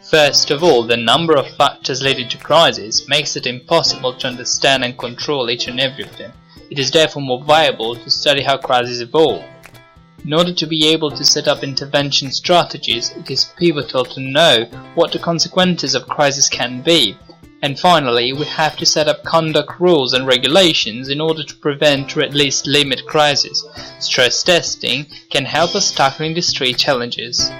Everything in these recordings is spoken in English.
First of all, the number of factors leading to crises makes it impossible to understand and control each and every of them. It is therefore more viable to study how crises evolve. In order to be able to set up intervention strategies, it is pivotal to know what the consequences of crisis can be. And finally, we have to set up conduct rules and regulations in order to prevent or at least limit crises. Stress testing can help us tackling these three challenges.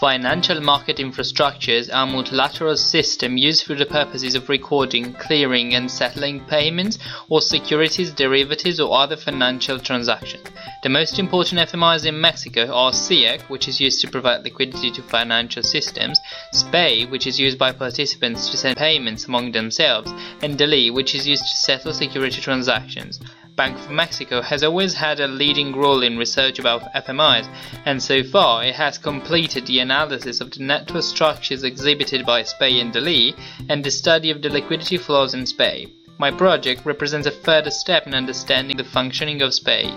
Financial market infrastructures are a multilateral system used for the purposes of recording, clearing and settling payments or securities, derivatives or other financial transactions. The most important FMIs in Mexico are CEC, which is used to provide liquidity to financial systems, SPEI, which is used by participants to send payments among themselves, and DELI, which is used to settle security transactions. Banco de Mexico has always had a leading role in research about FMIs, and so far it has completed the analysis of the network structures exhibited by SPEI and DELI and the study of the liquidity flows in SPEI. My project represents a further step in understanding the functioning of SPEI.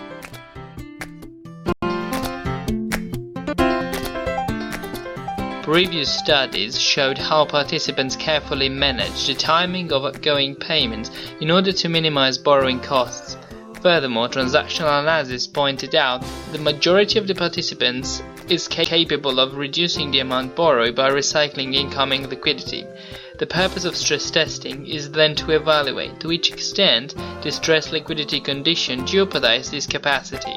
Previous studies showed how participants carefully manage the timing of outgoing payments in order to minimize borrowing costs. Furthermore, transactional analysis pointed out that the majority of the participants is capable of reducing the amount borrowed by recycling incoming liquidity. The purpose of stress testing is then to evaluate to which extent the stress liquidity condition jeopardizes this capacity.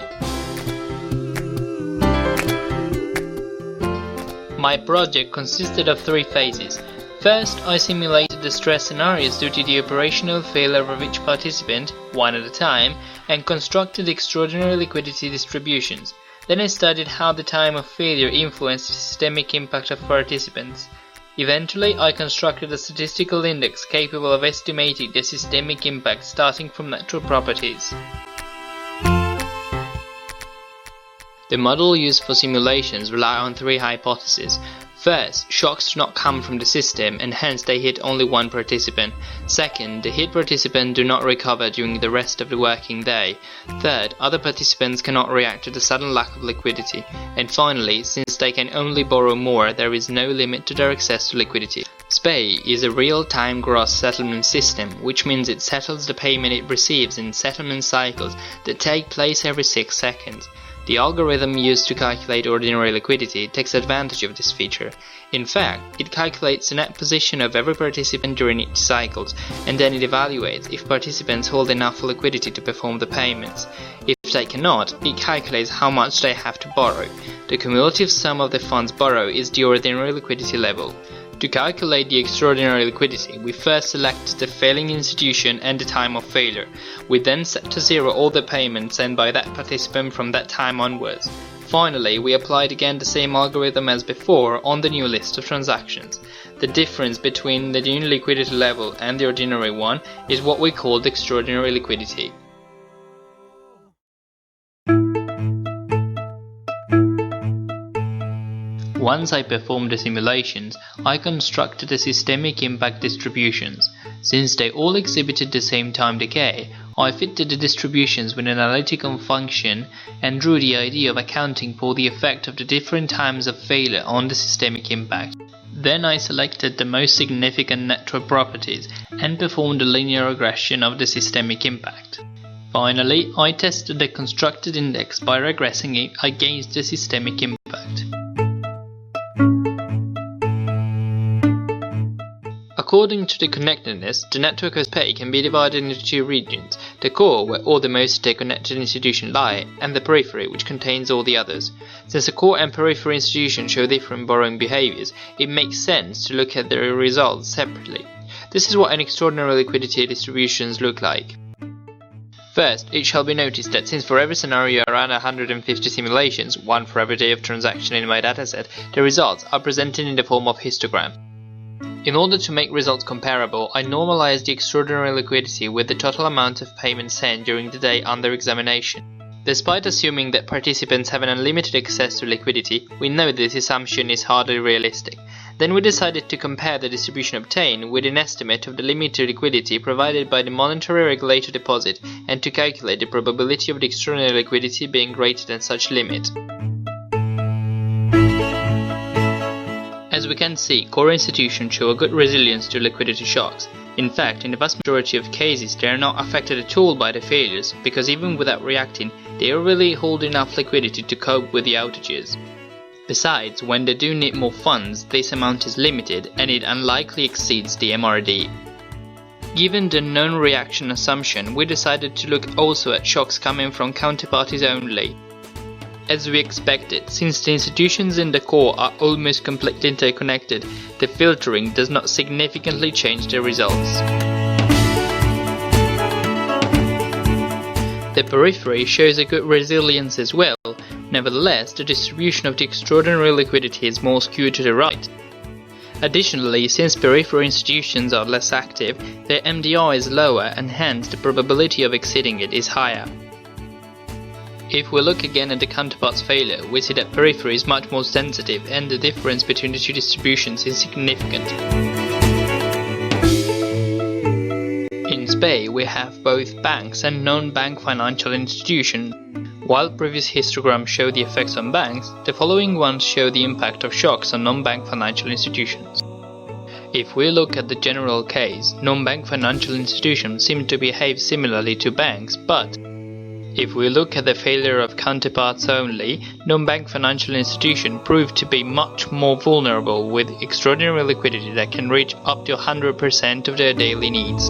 My project consisted of three phases. First, I simulated the stress scenarios due to the operational failure of each participant, one at a time, and constructed extraordinary liquidity distributions. Then I studied how the time of failure influenced the systemic impact of participants. Eventually, I constructed a statistical index capable of estimating the systemic impact starting from natural properties. The model used for simulations relies on three hypotheses. First, shocks do not come from the system and hence they hit only one participant. Second, the hit participant do not recover during the rest of the working day. Third, other participants cannot react to the sudden lack of liquidity. And finally, since they can only borrow more, there is no limit to their access to liquidity. SPEI is a real-time gross settlement system, which means it settles the payment it receives in settlement cycles that take place every 6 seconds. The algorithm used to calculate ordinary liquidity takes advantage of this feature. In fact, it calculates the net position of every participant during each cycles, and then it evaluates if participants hold enough liquidity to perform the payments. If they cannot, it calculates how much they have to borrow. The cumulative sum of the funds borrowed is the ordinary liquidity level. To calculate the extraordinary liquidity, we first select the failing institution and the time of failure. We then set to zero all the payments sent by that participant from that time onwards. Finally, we applied again the same algorithm as before on the new list of transactions. The difference between the new liquidity level and the ordinary one is what we call the extraordinary liquidity. Once I performed the simulations, I constructed the systemic impact distributions. Since they all exhibited the same time decay, I fitted the distributions with an analytical function and drew the idea of accounting for the effect of the different times of failure on the systemic impact. Then I selected the most significant network properties and performed a linear regression of the systemic impact. Finally, I tested the constructed index by regressing it against the systemic impact. According to the connectedness, the network of SPEI can be divided into two regions, the core, where all the most interconnected institutions lie, and the periphery, which contains all the others. Since the core and periphery institutions show different borrowing behaviors, it makes sense to look at their results separately. This is what an extraordinary liquidity distributions look like. First, it shall be noticed that since for every scenario around 150 simulations, one for every day of transaction in my dataset, the results are presented in the form of histogram. In order to make results comparable, I normalized the extraordinary liquidity with the total amount of payments sent during the day under examination. Despite assuming that participants have an unlimited access to liquidity, we know that this assumption is hardly realistic. Then we decided to compare the distribution obtained with an estimate of the limit to liquidity provided by the monetary regulator deposit and to calculate the probability of the extraordinary liquidity being greater than such limit. we can see, core institutions show a good resilience to liquidity shocks. In fact, in the vast majority of cases, they are not affected at all by the failures, because even without reacting, they already hold enough liquidity to cope with the outages. Besides, when they do need more funds, this amount is limited and it unlikely exceeds the MRD. Given the non-reaction assumption, we decided to look also at shocks coming from counterparties only. As we expected, since the institutions in the core are almost completely interconnected, the filtering does not significantly change the results. The periphery shows a good resilience as well. Nevertheless, the distribution of the extraordinary liquidity is more skewed to the right. Additionally, since periphery institutions are less active, their MDR is lower and hence the probability of exceeding it is higher. If we look again at the counterpart's failure, we see that periphery is much more sensitive and the difference between the two distributions is significant. In SPEI, we have both banks and non-bank financial institutions. While previous histograms show the effects on banks, the following ones show the impact of shocks on non-bank financial institutions. If we look at the general case, non-bank financial institutions seem to behave similarly to banks, but if we look at the failure of counterparts only, non-bank financial institutions prove to be much more vulnerable with extraordinary liquidity that can reach up to 100% of their daily needs.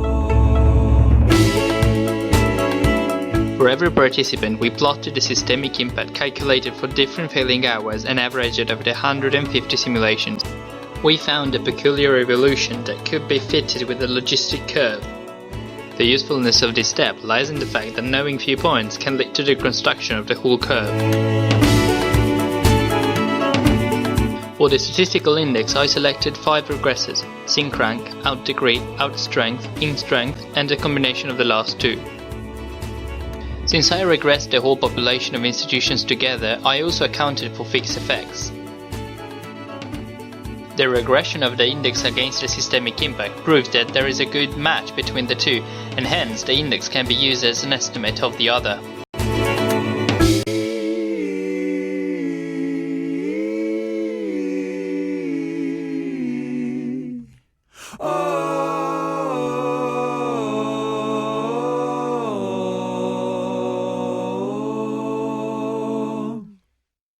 For every participant, we plotted the systemic impact calculated for different failing hours and averaged it over the 150 simulations. We found a peculiar evolution that could be fitted with a logistic curve. The usefulness of this step lies in the fact that knowing few points can lead to the construction of the whole curve. For the statistical index, I selected 5 regressors: sync rank, out degree, out strength, in strength, and a combination of the last two. Since I regressed the whole population of institutions together, I also accounted for fixed effects. The regression of the index against the systemic impact proves that there is a good match between the two, and hence the index can be used as an estimate of the other. Oh